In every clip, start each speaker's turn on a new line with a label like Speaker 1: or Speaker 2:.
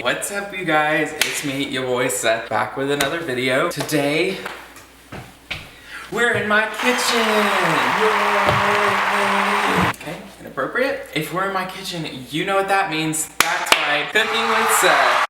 Speaker 1: What's up, you guys? It's me, your boy Seth, back with another video. Today, we're in my kitchen. Yay! Okay, inappropriate. If we're in my kitchen, you know what that means. That's right, cooking with Seth.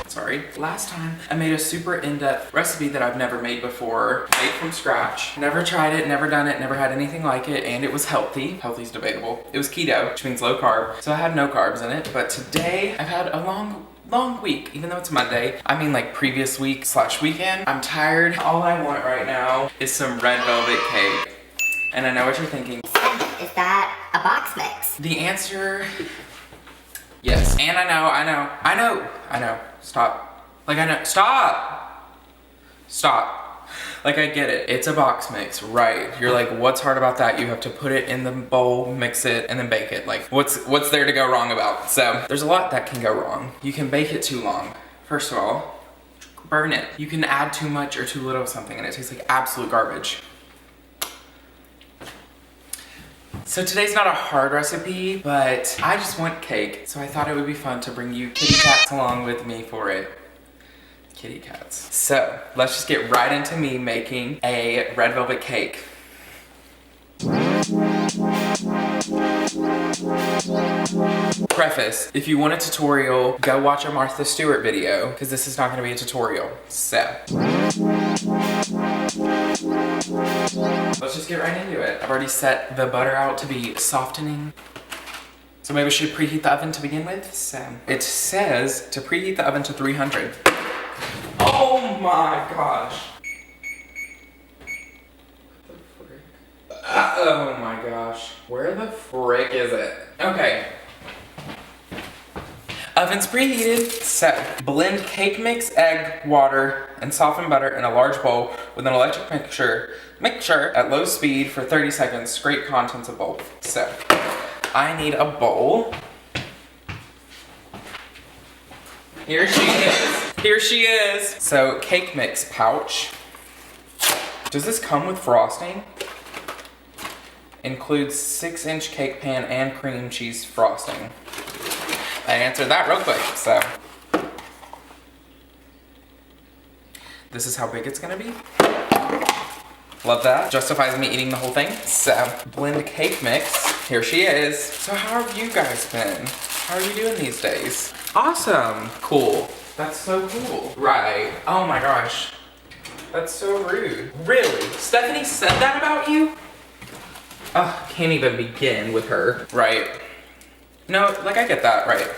Speaker 1: Sorry. Last time, I made a super in-depth recipe that I've never made before, made from scratch. Never tried it, never done it, never had anything like it, and it was healthy. Healthy's debatable. It was keto, which means low carb, so I had no carbs in it. But today, I've had a long week, even though it's Monday. I mean, like previous week / weekend. I'm tired. All I want right now is some red velvet cake. And I know what you're thinking.
Speaker 2: Is that a box mix?
Speaker 1: The answer, yes. And I know. Stop. Like, I know, stop. Like, I get it. It's a box mix, right? You're like, what's hard about that? You have to put it in the bowl, mix it, and then bake it. Like, what's there to go wrong about? So, there's a lot that can go wrong. You can bake it too long. First of all, burn it. You can add too much or too little of something and it tastes like absolute garbage. So today's not a hard recipe, but I just want cake. So I thought it would be fun to bring you kitty cats along with me for it. Kitty cats. So let's just get right into me making a red velvet cake. Preface, if you want a tutorial, go watch a Martha Stewart video, because this is not going to be a tutorial. So let's just get right into it. I've already set the butter out to be softening. So maybe we should preheat the oven to begin with. So it says to preheat the oven to 300. Oh my gosh. Oh my gosh. Where the frick is it? Okay. Oven's preheated. So blend cake mix, egg, water, and softened butter in a large bowl with an electric mixture at low speed for 30 seconds. Scrape contents of bowl. So I need a bowl. Here she is. So cake mix pouch. Does this come with frosting? Includes 6-inch cake pan and cream cheese frosting. I answered that real quick, so. This is how big it's gonna be. Love that. Justifies me eating the whole thing. So, blend cake mix. Here she is. So how have you guys been? How are you doing these days? Awesome. Cool. That's so cool. Right. Oh my gosh. That's so rude. Really? Stephanie said that about you? Oh, can't even begin with her. Right. No, like I get that. Right.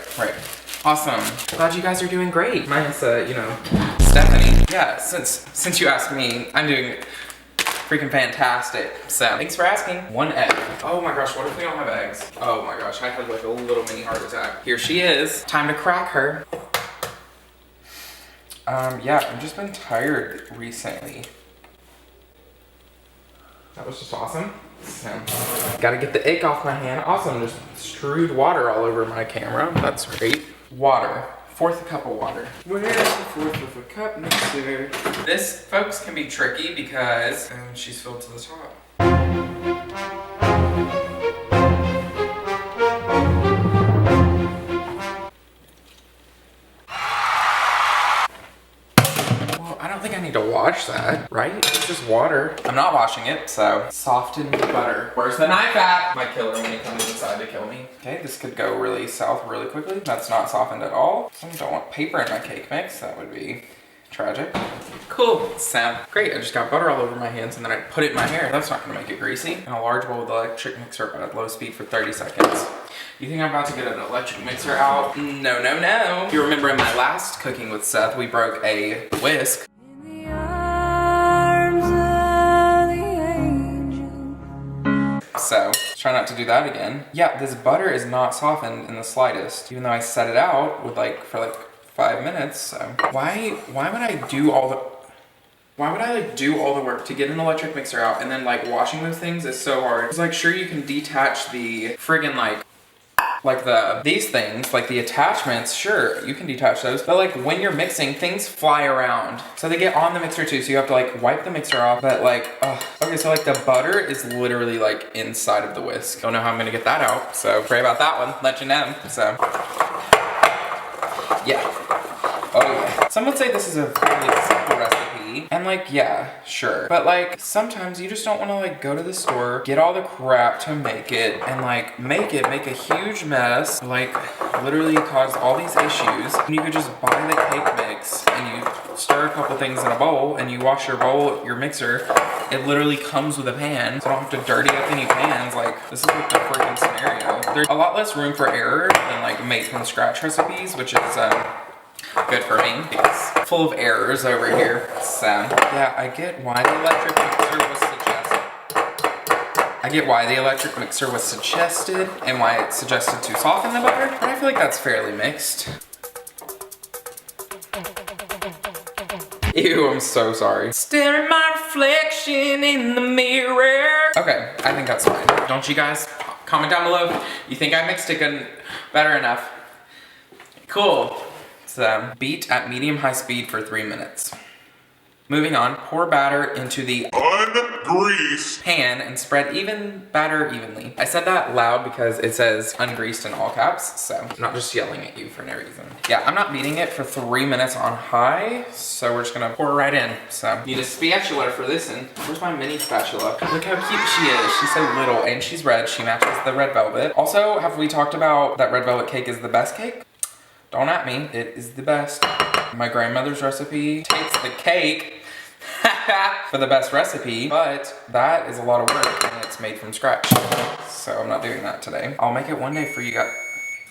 Speaker 1: Awesome. Glad you guys are doing great. Minus, Stephanie. Yeah, since you asked me, I'm doing freaking fantastic. So, thanks for asking. 1 egg. Oh my gosh, what if we don't have eggs? Oh my gosh, I had like a little mini heart attack. Here she is. Time to crack her. Yeah, I've just been tired recently. That was just awesome. So, gotta get the ick off my hand. Awesome, just strewed water all over my camera. That's great. Water. 1/4 cup of water. Where's the 1/4 of a cup mixer? This, folks, can be tricky because she's filled to the top. I don't think I need to wash that, right? It's just water. I'm not washing it, so. Softened butter. Where's the knife at? My killer when he comes inside to kill me. Okay, this could go really south really quickly. That's not softened at all. I don't want paper in my cake mix. That would be tragic. Cool, so great. I just got butter all over my hands and then I put it in my hair. That's not gonna make it greasy. In a large bowl with electric mixer at low speed for 30 seconds. You think I'm about to get an electric mixer out? No. If you remember in my last cooking with Seth, we broke a whisk. So, try not to do that again. Yeah, this butter is not softened in the slightest, even though I set it out with for 5 minutes, so. Why would I do all the work to get an electric mixer out and then washing those things is so hard. It's sure you can detach the friggin' Like these things, like the attachments, sure, you can detach those. But like when you're mixing, things fly around. So they get on the mixer too, so you have to like wipe the mixer off. But like, okay, so like the butter is literally like inside of the whisk. Don't know how I'm gonna get that out, so pray about that one, let you know, so. Yeah. Oh yeah. Some would say this is a fairly simple recipe. And like, yeah, sure. But like, sometimes you just don't want to like go to the store, get all the crap to make it, and like make a huge mess, like literally cause all these issues. And you could just buy the cake mix and you stir a couple things in a bowl and you wash your bowl, your mixer. It literally comes with a pan, so I don't have to dirty up any pans. Like, this is like the freaking scenario. There's a lot less room for error than like made from scratch recipes, which is good for me. It's full of errors over here. So yeah, I get why the electric mixer was suggested. And why it's suggested to soften the butter, but I feel like that's fairly mixed. Ew, I'm so sorry. Staring at my reflection in the mirror. Okay, I think that's fine. Don't you guys comment down below if you think I mixed it better enough. Cool. So, beat at medium-high speed for 3 minutes. Moving on, pour batter into the ungreased pan and spread batter evenly. I said that loud because it says ungreased in all caps, so I'm not just yelling at you for no reason. Yeah, I'm not beating it for 3 minutes on high, so we're just gonna pour right in. So, need a spatula for this one. Where's my mini spatula? Look how cute she is. She's so little and she's red. She matches the red velvet. Also, have we talked about that red velvet cake is the best cake? Don't at me, it is the best. My grandmother's recipe takes the cake for the best recipe, but that is a lot of work and it's made from scratch. So I'm not doing that today. I'll make it one day for you guys.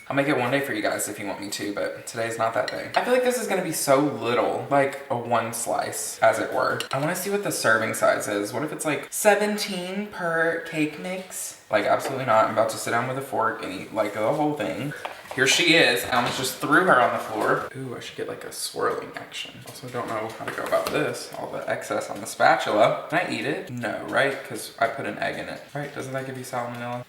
Speaker 1: I'll make it one day for you guys if you want me to, but today's not that day. I feel like this is gonna be so little, like a one slice, as it were. I wanna see what the serving size is. What if it's like 17 per cake mix? Like, absolutely not. I'm about to sit down with a fork and eat like the whole thing. Here she is. I almost just threw her on the floor. Ooh, I should get like a swirling action. Also don't know how to go about this. All the excess on the spatula. Can I eat it? No, right? Because I put an egg in it. Right? Doesn't that give you salmonella?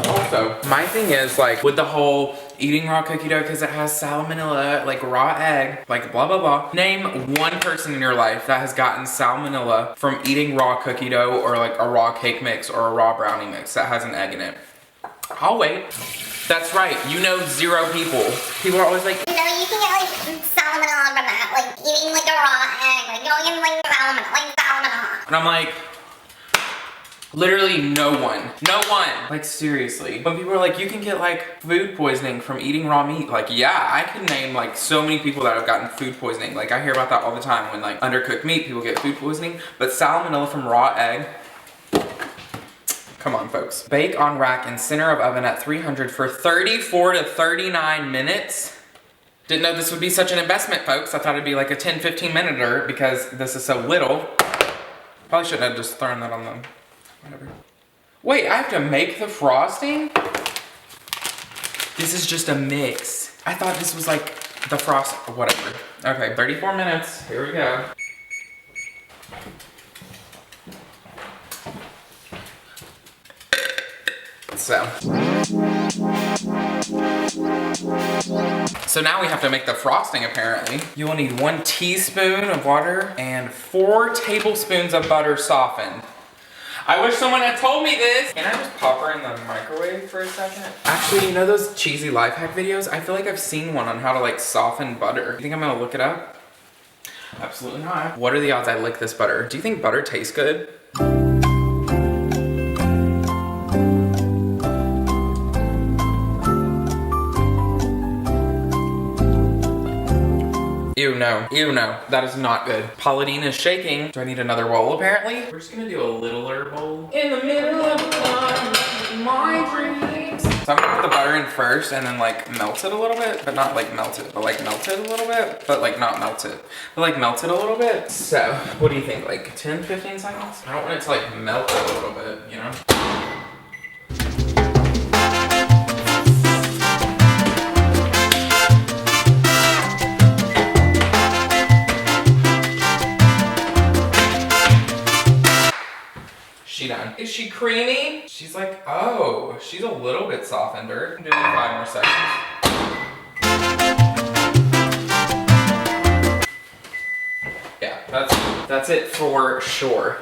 Speaker 1: Also, my thing is like with the whole eating raw cookie dough because it has salmonella, like raw egg, like blah blah blah. Name one person in your life that has gotten salmonella from eating raw cookie dough or like a raw cake mix or a raw brownie mix that has an egg in it. I'll wait. That's right, you know 0 people. People are always like,
Speaker 2: you know, you can get like salmonella from that, like eating like a raw egg, like you'll get like salmonella.
Speaker 1: and I'm like, literally no one. Like seriously. When people are like, you can get like food poisoning from eating raw meat. Like yeah, I can name like so many people that have gotten food poisoning. Like I hear about that all the time when like undercooked meat, people get food poisoning. But salmonella from raw egg, come on folks. Bake on rack in center of oven at 300 for 34 to 39 minutes. Didn't know this would be such an investment, folks. I thought it'd be like a 10-15 minute because this is so little. Probably shouldn't have just thrown that on them. Whatever. Wait, I have to make the frosting? This is just a mix. I thought this was like the frost, whatever. Okay, 34 minutes, here we go. So now we have to make the frosting apparently. You will need 1 teaspoon of water and 4 tablespoons of butter softened. I wish someone had told me this. Can I just pop her in the microwave for a second? Actually, you know those cheesy life hack videos? I feel like I've seen one on how to like soften butter. You think I'm gonna look it up? Absolutely not. What are the odds I lick this butter? Do you think butter tastes good? Ew, no. Ew, no. That is not good. Pauline is shaking. Do I need another bowl, apparently? We're just gonna do a littler bowl. In the middle of my dreams. So I'm gonna put the butter in first and then like melt it a little bit, but not like melt it, but like melt it a little bit, but like not melt it, but like melt it a little bit. So, what do you think? Like 10, 15 seconds? I don't want it to like melt it a little bit, you know? Is she creamy? She's like, oh, she's a little bit softened her. Do 5 more seconds. Yeah, that's it for sure.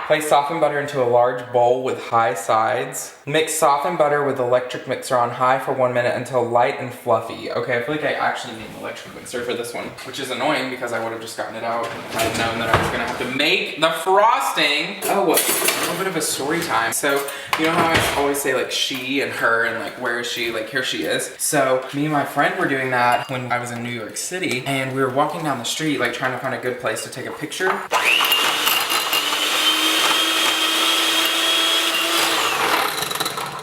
Speaker 1: Place softened butter into a large bowl with high sides. Mix softened butter with electric mixer on high for 1 minute until light and fluffy. Okay, I feel like I actually need an electric mixer for this one, which is annoying because I would have just gotten it out if I had known that I was gonna have to make the frosting. Oh, a little bit of a story time. So, you know how I always say like she and her and like where is she? Like here she is. So me and my friend were doing that when I was in New York City, and we were walking down the street like trying to find a good place to take a picture.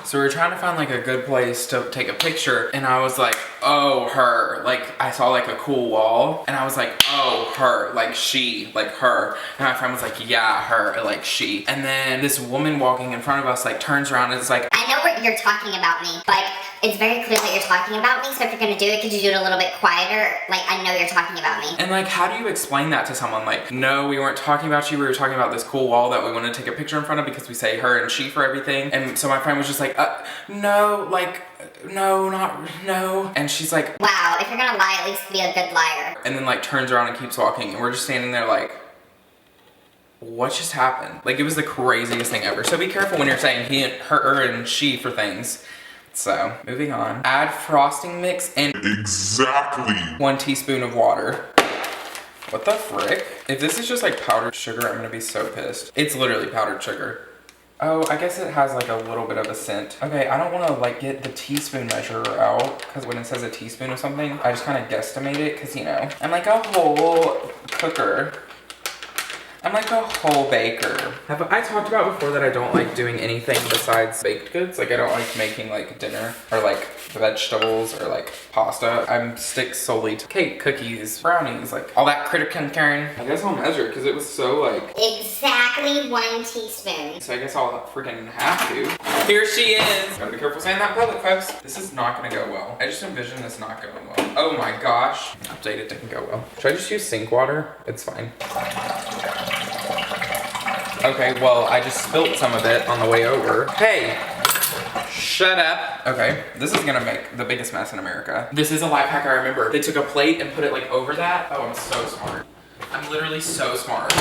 Speaker 1: So we were trying to find like a good place to take a picture, and I was like, oh, her. Like I saw like a cool wall, and I was like, oh, her, like she, like her. And my friend was like, yeah, her, like she. And then this woman walking in front of us like turns around and is like,
Speaker 2: I know what you're talking about me, but it's very clear that you're talking about me, so if you're gonna do it, could you do it a little bit quieter? Like, I know you're talking about me.
Speaker 1: and like, how do you explain that to someone? Like, no, we weren't talking about you, we were talking about this cool wall that we wanted to take a picture in front of because we say her and she for everything. And so my friend was just like, no, like, no, not, no. And she's like,
Speaker 2: Wow, if you're gonna lie, at least be a good liar.
Speaker 1: and then like turns around and keeps walking, and we're just standing there like, what just happened? Like, it was the craziest thing ever. So be careful when you're saying he and her and she for things. So, moving on. Add frosting mix and
Speaker 3: Exactly.
Speaker 1: 1 teaspoon of water. What the frick? If this is just like powdered sugar, I'm gonna be so pissed. It's literally powdered sugar. Oh, I guess it has like a little bit of a scent. Okay, I don't wanna like get the teaspoon measurer out, because when it says a teaspoon of something, I just kind of guesstimate it, because you know, I'm like a whole cooker. I'm like a whole baker. Have I talked about before that I don't like doing anything besides baked goods? Like I don't like making like dinner or like vegetables or like pasta. I'm stick solely to cake, cookies, brownies, like all that critter concern. I guess I'll measure because it was so like...
Speaker 2: Exactly 1 teaspoon.
Speaker 1: So I guess I'll freaking have to. Here she is. Gotta be careful saying that in public, folks. This is not gonna go well. I just envision this not going well. Oh my gosh. Update it didn't go well. Should I just use sink water? It's fine. Okay, well, I just spilt some of it on the way over. Hey, shut up. Okay, this is gonna make the biggest mess in America. This is a life hack I remember. They took a plate and put it like over that. Oh, I'm so smart. I'm literally so smart.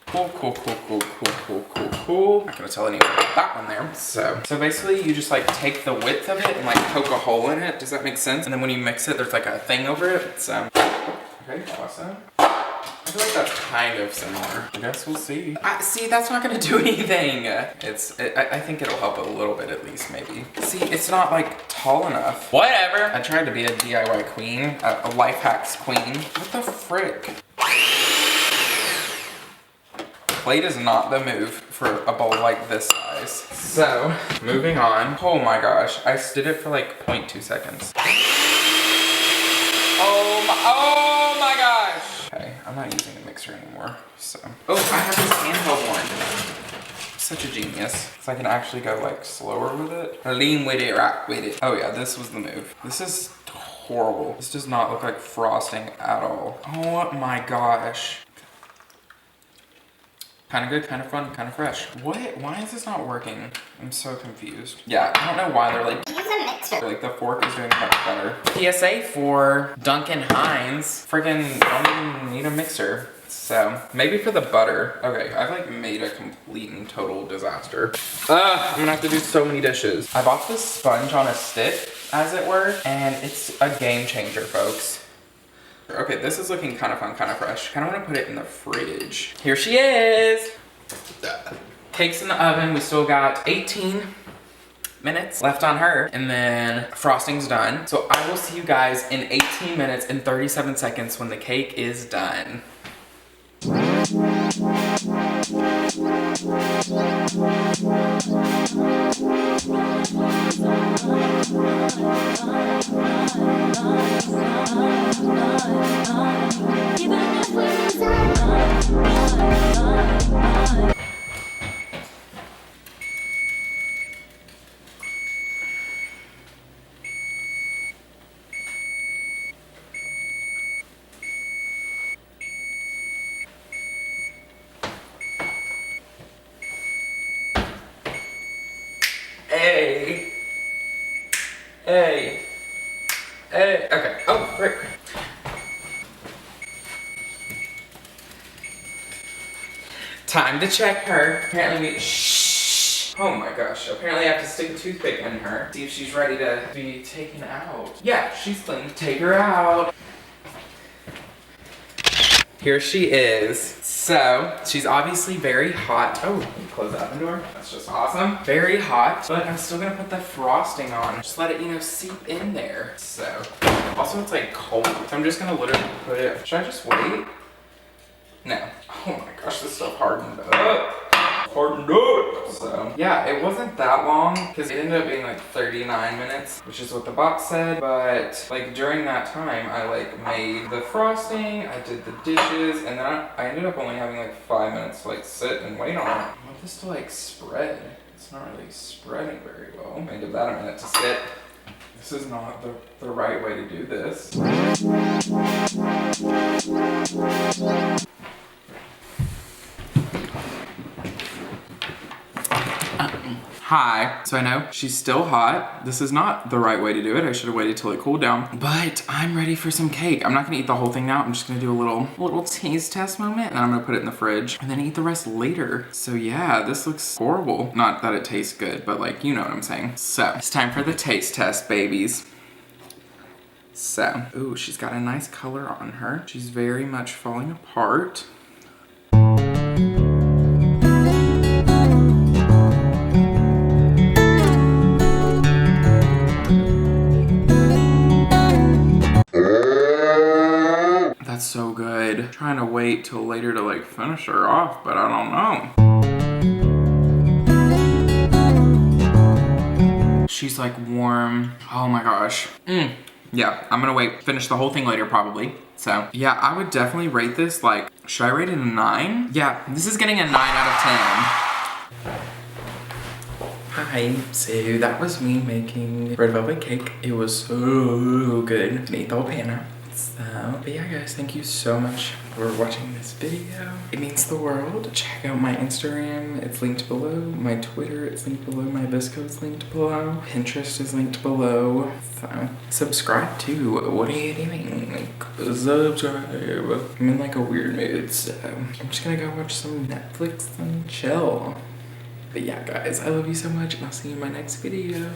Speaker 1: Cool, cool, cool, cool, cool, cool, cool, cool. Not gonna tell anyone about that one there. So basically you just like take the width of it and like poke a hole in it. Does that make sense? And then when you mix it, there's like a thing over it. So, okay, awesome. I feel like that's kind of similar. I guess we'll see. See, that's not gonna do anything. I think it'll help a little bit at least, maybe. See, it's not like tall enough. Whatever. I tried to be a DIY queen, a life hacks queen. What the frick? Plate is not the move for a bowl like this size. So, moving on. Oh my gosh, I did it for like 0.2 seconds. Oh my gosh. Okay, I'm not using the mixer anymore, so. Oh, I have this handheld one. Such a genius. So I can actually go like slower with it. Lean with it, rock with it. Oh yeah, this was the move. This is horrible. This does not look like frosting at all. Oh my gosh. Kind of good, kind of fun, kind of fresh. What? Why is this not working? I'm so confused. Yeah, I don't know why they're like...
Speaker 2: Use a mixer.
Speaker 1: Like the fork is doing much better. PSA for Duncan Hines. Friggin' don't even need a mixer. So, maybe for the butter. Okay, I've like made a complete and total disaster. I'm gonna have to do so many dishes. I bought this sponge on a stick, as it were, and it's a game changer, folks. Okay, this is looking kind of fun, kind of fresh. Kind of want to put it in the fridge. Here she is. Cake's in the oven. We still got 18 minutes left on her. And then frosting's done. So I will see you guys in 18 minutes and 37 seconds when the cake is done. Hey. Hey. Hey. Okay. Oh, great. Time to check her. Apparently we, shh. Oh my gosh. Apparently I have to stick a toothpick in her. See if she's ready to be taken out. Yeah, she's clean. Take her out. Here she is. So, she's obviously very hot. Oh, can you close the oven door? That's just awesome. Very hot, but I'm still gonna put the frosting on. Just let it, you know, seep in there. So, also it's like cold. So I'm just gonna literally put it, should I just wait? No. Oh my gosh, this stuff hardened up. Hardened up. So, yeah, it wasn't that long because it ended up being like 39 minutes, which is what the box said. But like during that time, I like made the frosting, I did the dishes, and then I ended up only having like 5 minutes to like sit and wait on it. I want this to like spread. It's not really spreading very well. I'm gonna give that a minute to sit. This is not the right way to do this. Hi. So I know she's still hot. This is not the right way to do it. I should have waited till it cooled down. But I'm ready for some cake. I'm not gonna eat the whole thing now. I'm just gonna do a little taste test moment, and then I'm gonna put it in the fridge and then eat the rest later. So yeah, this looks horrible. Not that it tastes good, but like, you know what I'm saying. So it's time for the taste test, babies. So, ooh, she's got a nice color on her. She's very much falling apart. That's so good. I'm trying to wait till later to like finish her off, but I don't know. She's like warm. Oh my gosh. Yeah, I'm gonna finish the whole thing later probably. So yeah, I would definitely rate this like, should I rate it a 9? Yeah, this is getting a 9 out of 10. Hi, so that was me making red velvet cake. It was so good. Made the whole pan out. So, but yeah guys, thank you so much for watching this video. It means the world. Check out my Instagram, it's linked below. My Twitter, it's linked below. My Visco is linked below. Pinterest is linked below. So, subscribe too. What are you doing? Like, subscribe. I'm in like a weird mood, so I'm just gonna go watch some Netflix and chill. But yeah guys, I love you so much and I'll see you in my next video.